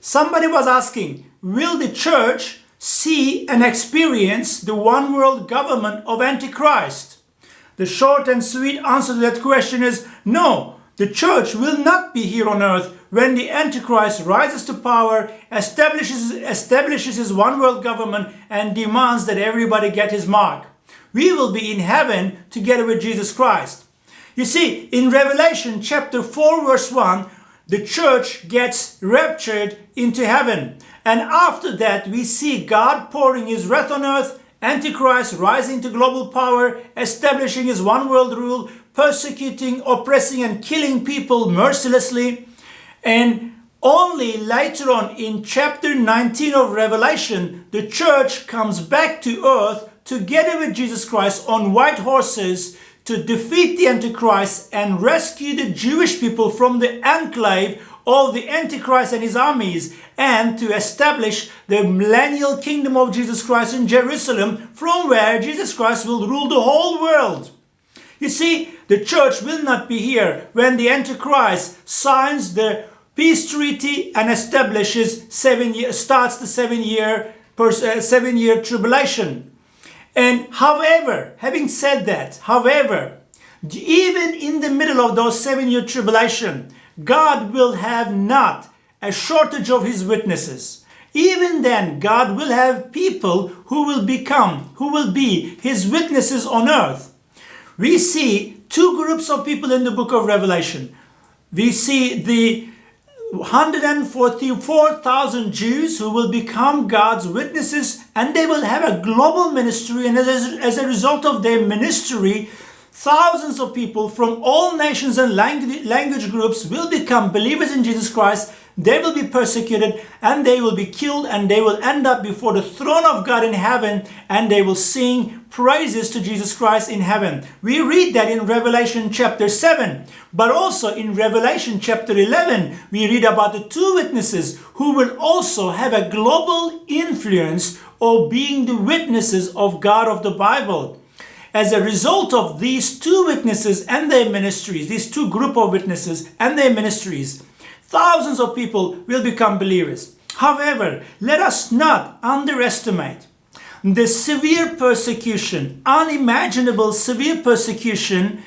somebody was asking, will the church see and experience the one world government of Antichrist? The short and sweet answer to that question is no. The church will not be here on earth when the Antichrist rises to power, establishes his one world government, and demands that everybody get his mark. We will be in heaven together with Jesus Christ. You see, in Revelation chapter 4 verse 1, the church gets raptured into heaven. And after that, we see God pouring his wrath on earth, Antichrist rising to global power, establishing his one world rule, persecuting, oppressing, and killing people mercilessly. And only later on in chapter 19 of Revelation, the church comes back to earth together with Jesus Christ on white horses to defeat the Antichrist and rescue the Jewish people from the enclave of the Antichrist and his armies, and to establish the millennial kingdom of Jesus Christ in Jerusalem, from where Jesus Christ will rule the whole world. You see, the church will not be here when the Antichrist signs the peace treaty and starts the seven-year tribulation. And having said that, even in the middle of those 7-year tribulation, God will have not a shortage of his witnesses. Even then, God will have people who will be his witnesses on earth. We see two groups of people in the book of Revelation. We see the 144,000 Jews who will become God's witnesses, and they will have a global ministry, and as a result of their ministry, thousands of people from all nations and language groups will become believers in Jesus Christ. They will be persecuted and they will be killed, and they will end up before the throne of God in heaven, and they will sing praises to Jesus Christ in heaven. We read that in Revelation chapter 7, but also in Revelation chapter 11, we read about the two witnesses who will also have a global influence of being the witnesses of God of the Bible. As a result of these two witnesses and their ministries, these two group of witnesses and their ministries, thousands of people will become believers. However, let us not underestimate the severe persecution, unimaginable severe persecution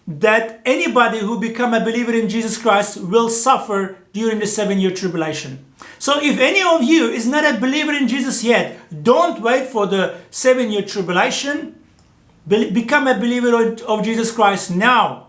that anybody who become a believer in Jesus Christ will suffer during the 7-year tribulation. So if any of you is not a believer in Jesus yet, don't wait for the 7-year tribulation. Become a believer of Jesus Christ now.